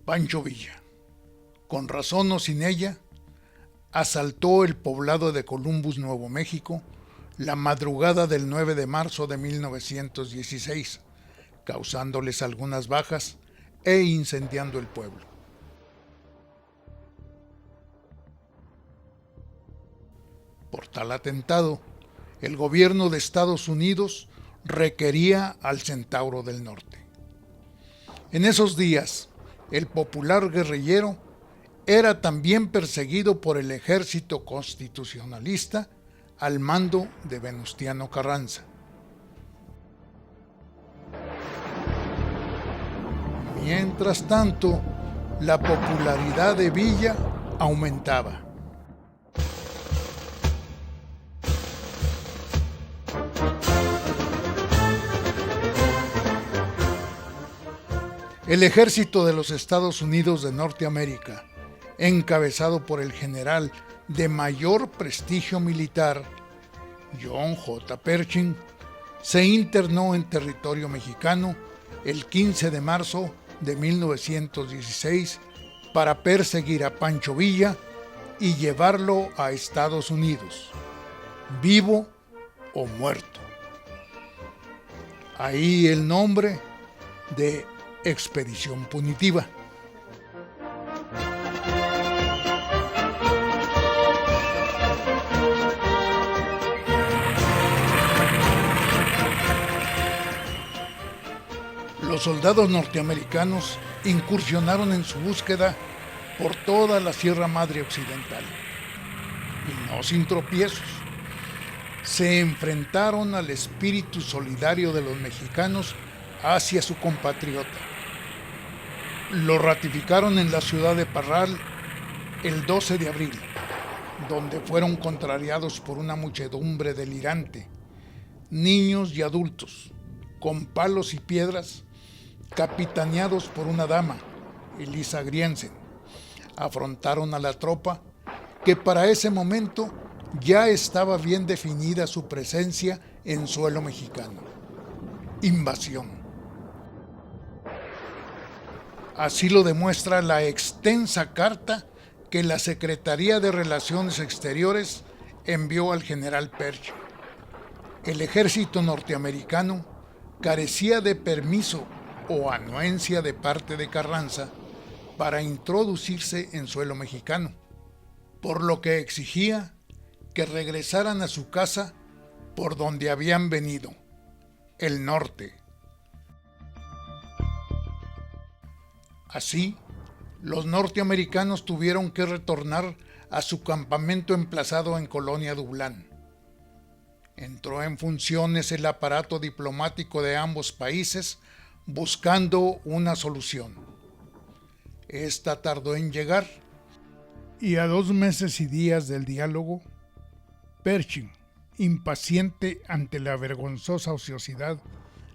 Pancho Villa, con razón o sin ella, asaltó el poblado de Columbus, Nuevo México, la madrugada del 9 de marzo de 1916, causándoles algunas bajas e incendiando el pueblo. Por tal atentado, el gobierno de Estados Unidos requería al Centauro del Norte. En esos días, el popular guerrillero era también perseguido por el ejército constitucionalista al mando de Venustiano Carranza. Mientras tanto, la popularidad de Villa aumentaba. El ejército de los Estados Unidos de Norteamérica, encabezado por el general de mayor prestigio militar, John J. Pershing, se internó en territorio mexicano el 15 de marzo de 1916 para perseguir a Pancho Villa y llevarlo a Estados Unidos, vivo o muerto. Ahí el nombre de Expedición Punitiva. Los soldados norteamericanos incursionaron en su búsqueda por toda la Sierra Madre Occidental, y no sin tropiezos. Se enfrentaron al espíritu solidario de los mexicanos hacia su compatriota. Lo ratificaron en la ciudad de Parral el 12 de abril, donde fueron contrariados por una muchedumbre delirante, niños y adultos, con palos y piedras, capitaneados por una dama, Elisa Griensen. Afrontaron a la tropa, que para ese momento ya estaba bien definida su presencia en suelo mexicano. Invasión. Así lo demuestra la extensa carta que la Secretaría de Relaciones Exteriores envió al general Pershing. El ejército norteamericano carecía de permiso o anuencia de parte de Carranza para introducirse en suelo mexicano, por lo que exigía que regresaran a su casa por donde habían venido, el norte. Así, los norteamericanos tuvieron que retornar a su campamento emplazado en Colonia Dublán. Entró en funciones el aparato diplomático de ambos países buscando una solución. Esta tardó en llegar, y a 2 meses y días del diálogo, Pershing, impaciente ante la vergonzosa ociosidad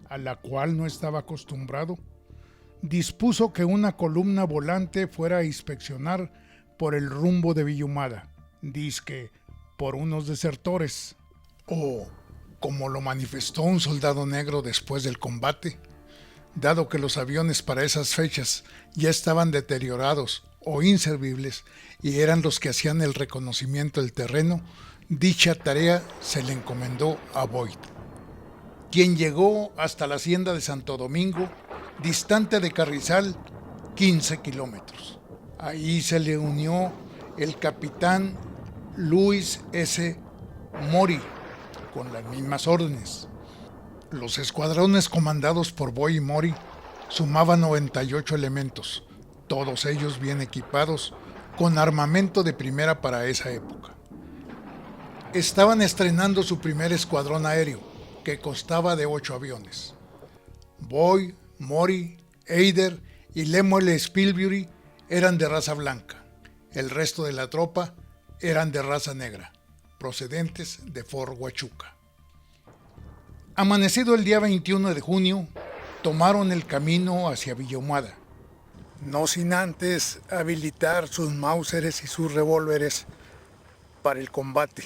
a la cual no estaba acostumbrado, dispuso que una columna volante fuera a inspeccionar por el rumbo de Villahumada, dizque por unos desertores, o como lo manifestó un soldado negro después del combate, dado que los aviones para esas fechas ya estaban deteriorados o inservibles y eran los que hacían el reconocimiento del terreno, dicha tarea se le encomendó a Boyd, quien llegó hasta la hacienda de Santo Domingo, distante de Carrizal 15 kilómetros. Ahí se le unió el capitán Luis S. Mori, con las mismas órdenes. Los escuadrones comandados por Boyd y Mori sumaban 98 elementos, todos ellos bien equipados, con armamento de primera para esa época. Estaban estrenando su primer escuadrón aéreo, que constaba de 8 aviones. Boyd, Mori, Eder y Lemuel Spilbury eran de raza blanca. El resto de la tropa eran de raza negra, procedentes de Fort Huachuca. Amanecido el día 21 de junio, tomaron el camino hacia Villahumada, no sin antes habilitar sus Mauseres y sus revólveres para el combate,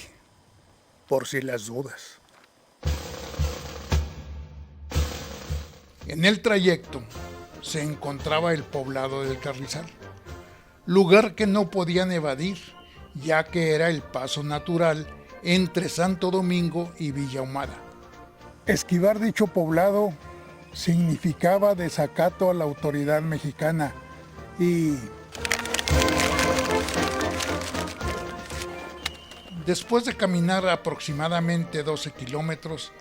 por si las dudas. En el trayecto, se encontraba el poblado del Carrizal, lugar que no podían evadir, ya que era el paso natural entre Santo Domingo y Villa Ahumada. Esquivar dicho poblado significaba desacato a la autoridad mexicana y después de caminar aproximadamente 12 kilómetros,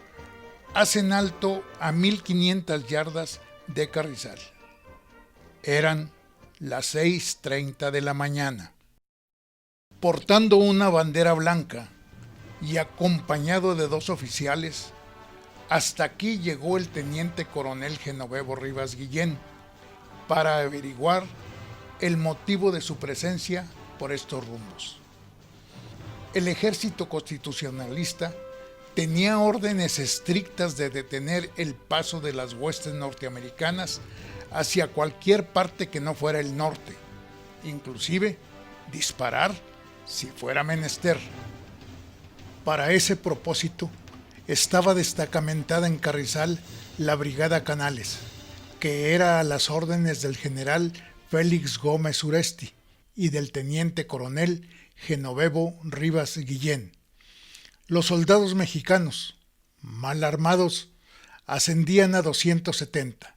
hacen alto a 1500 yardas de Carrizal. Eran las 6:30 de la mañana. Portando una bandera blanca y acompañado de 2 oficiales, hasta aquí llegó el teniente coronel Genovevo Rivas Guillén para averiguar el motivo de su presencia por estos rumbos. El ejército constitucionalista tenía órdenes estrictas de detener el paso de las huestes norteamericanas hacia cualquier parte que no fuera el norte, inclusive disparar si fuera menester. Para ese propósito estaba destacamentada en Carrizal la Brigada Canales, que era a las órdenes del general Félix Gómez Uresti y del teniente coronel Genovevo Rivas Guillén. Los soldados mexicanos, mal armados, ascendían a 270.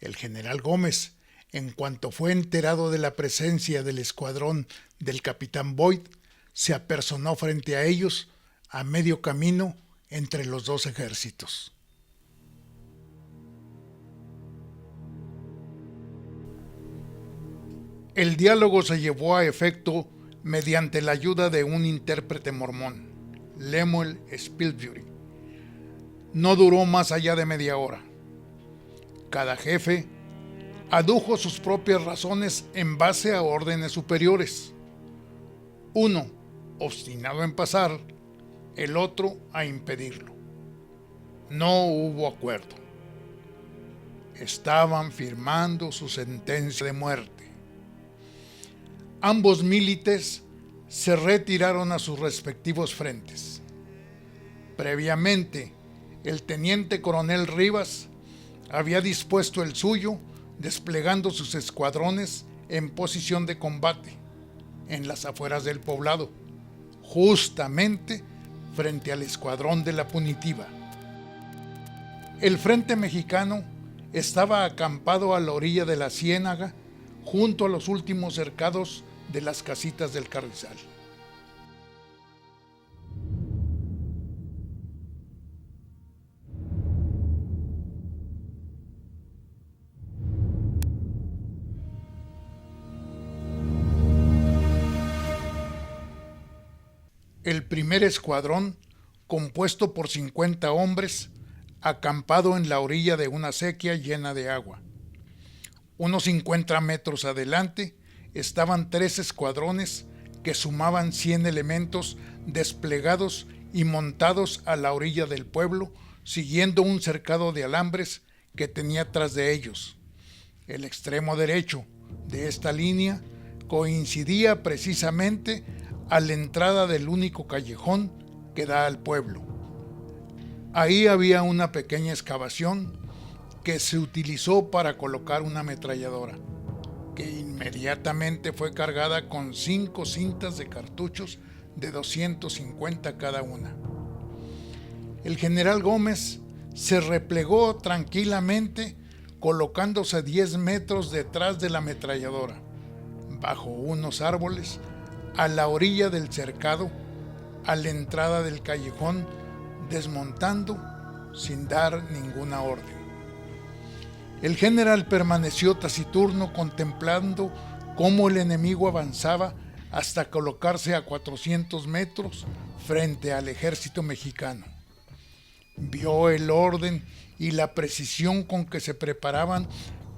El general Gómez, en cuanto fue enterado de la presencia del escuadrón del capitán Boyd, se apersonó frente a ellos a medio camino entre los 2 ejércitos. El diálogo se llevó a efecto mediante la ayuda de un intérprete mormón, Lemuel Spilsbury. No duró más allá de media hora. Cada jefe adujo sus propias razones en base a órdenes superiores. Uno, obstinado en pasar, el otro a impedirlo. No hubo acuerdo. Estaban firmando su sentencia de muerte. Ambos milites se retiraron a sus respectivos frentes. Previamente, el teniente coronel Rivas había dispuesto el suyo, desplegando sus escuadrones en posición de combate en las afueras del poblado, justamente frente al escuadrón de la Punitiva. El frente mexicano estaba acampado a la orilla de la ciénaga, junto a los últimos cercados de las casitas del Carrizal. El primer escuadrón, compuesto por 50 hombres, acampado en la orilla de una acequia llena de agua. Unos 50 metros adelante estaban 3 escuadrones que sumaban 100 elementos desplegados y montados a la orilla del pueblo, siguiendo un cercado de alambres que tenía tras de ellos. El extremo derecho de esta línea coincidía precisamente a la entrada del único callejón que da al pueblo. Ahí había una pequeña excavación que se utilizó para colocar una ametralladora, que inmediatamente fue cargada con 5 cintas de cartuchos de 250 cada una. El general Gómez se replegó tranquilamente, colocándose a 10 metros detrás de la ametralladora, bajo unos árboles, a la orilla del cercado, a la entrada del callejón, desmontando sin dar ninguna orden. El general permaneció taciturno, contemplando cómo el enemigo avanzaba hasta colocarse a 400 metros frente al ejército mexicano. Vio el orden y la precisión con que se preparaban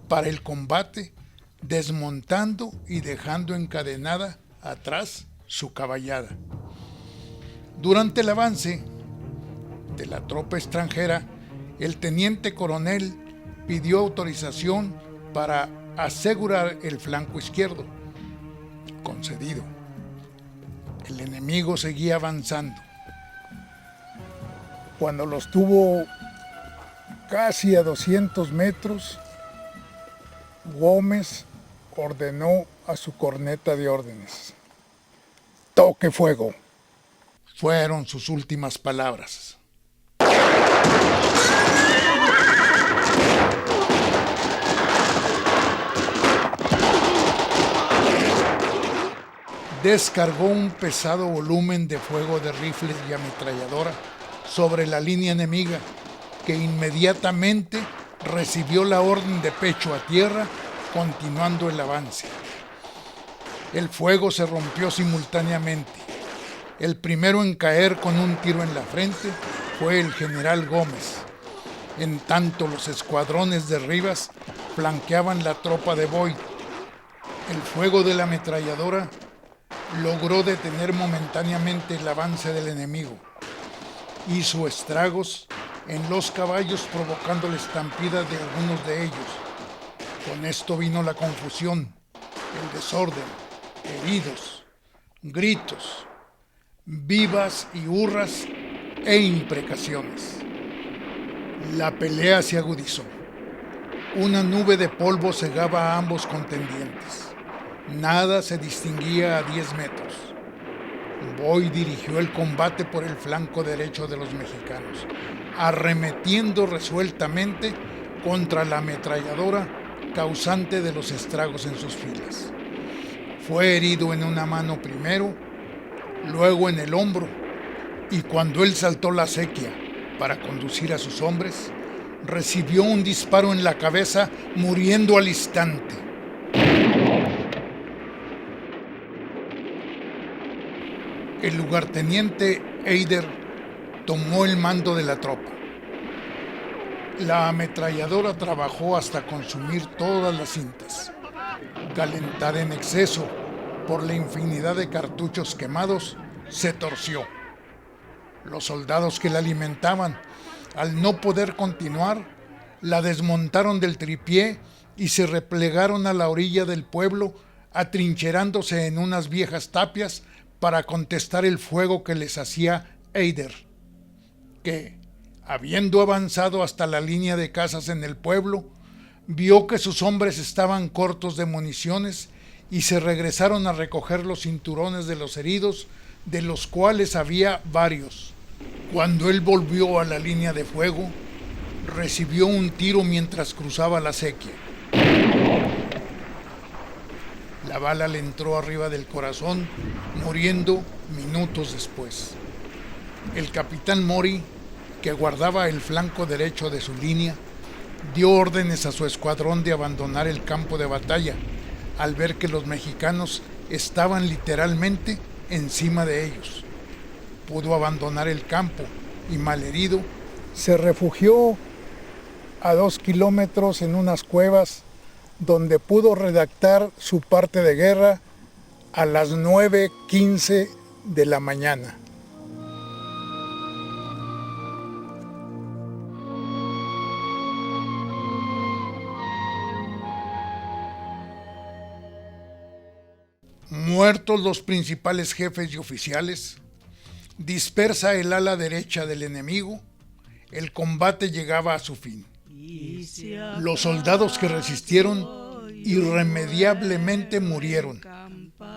para el combate, desmontando y dejando encadenada atrás su caballada. Durante el avance de la tropa extranjera, el teniente coronel pidió autorización para asegurar el flanco izquierdo. Concedido. El enemigo seguía avanzando. cuando los tuvo casi a 200 metros, Gómez ordenó a su corneta de órdenes: ¡toque fuego! Fueron sus últimas palabras. Descargó un pesado volumen de fuego de rifles y ametralladora sobre la línea enemiga, que inmediatamente recibió la orden de pecho a tierra, continuando el avance. El fuego se rompió simultáneamente. El primero en caer con un tiro en la frente fue el general Gómez. En tanto, los escuadrones de Rivas flanqueaban la tropa de Boyd. El fuego de la ametralladora logró detener momentáneamente el avance del enemigo. Hizo estragos en los caballos, provocando la estampida de algunos de ellos. Con esto vino la confusión, el desorden, heridos, gritos, vivas y hurras e imprecaciones. La pelea se agudizó. Una nube de polvo cegaba a ambos contendientes. Nada se distinguía a 10 metros. Boyd dirigió el combate por el flanco derecho de los mexicanos, arremetiendo resueltamente contra la ametralladora causante de los estragos en sus filas. Fue herido en una mano primero, luego en el hombro, y cuando él saltó la acequia para conducir a sus hombres, recibió un disparo en la cabeza, muriendo al instante. El lugarteniente Eder tomó el mando de la tropa. La ametralladora trabajó hasta consumir todas las cintas. Calentada en exceso por la infinidad de cartuchos quemados, se torció. Los soldados que la alimentaban, al no poder continuar, la desmontaron del tripié y se replegaron a la orilla del pueblo, atrincherándose en unas viejas tapias para contestar el fuego que les hacía Eder, que, habiendo avanzado hasta la línea de casas en el pueblo, vio que sus hombres estaban cortos de municiones y se regresaron a recoger los cinturones de los heridos, de los cuales había varios. Cuando él volvió a la línea de fuego, recibió un tiro mientras cruzaba la acequia. La bala le entró arriba del corazón, muriendo minutos después. El capitán Mori, que guardaba el flanco derecho de su línea, dio órdenes a su escuadrón de abandonar el campo de batalla, al ver que los mexicanos estaban literalmente encima de ellos. Pudo abandonar el campo y, malherido, se refugió a 2 kilómetros en unas cuevas, donde pudo redactar su parte de guerra a las 9:15 de la mañana. Muertos los principales jefes y oficiales, dispersa el ala derecha del enemigo, el combate llegaba a su fin. Los soldados que resistieron irremediablemente murieron.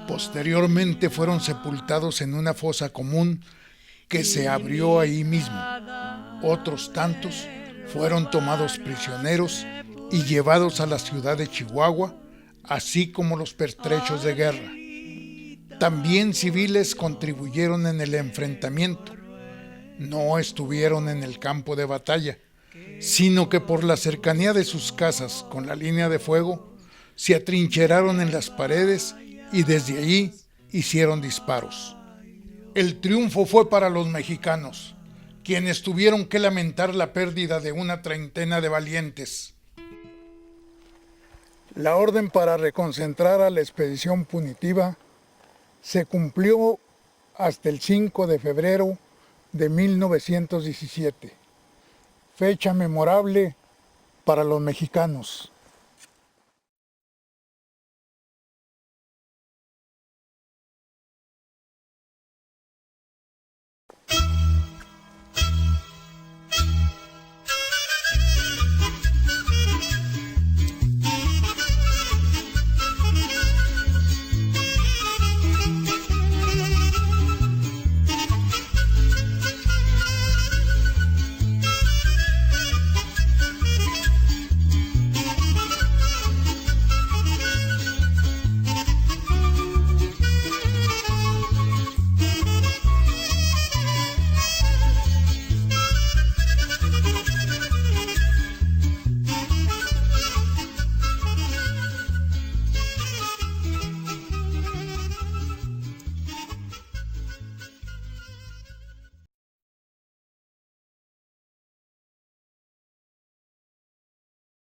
Posteriormente fueron sepultados en una fosa común que se abrió ahí mismo. Otros tantos fueron tomados prisioneros y llevados a la ciudad de Chihuahua, así como los pertrechos de guerra. También civiles contribuyeron en el enfrentamiento. No estuvieron en el campo de batalla, sino que por la cercanía de sus casas con la línea de fuego, se atrincheraron en las paredes y desde allí hicieron disparos. El triunfo fue para los mexicanos, quienes tuvieron que lamentar la pérdida de una treintena de valientes. La orden para reconcentrar a la expedición punitiva se cumplió hasta el 5 de febrero de 1917, fecha memorable para los mexicanos.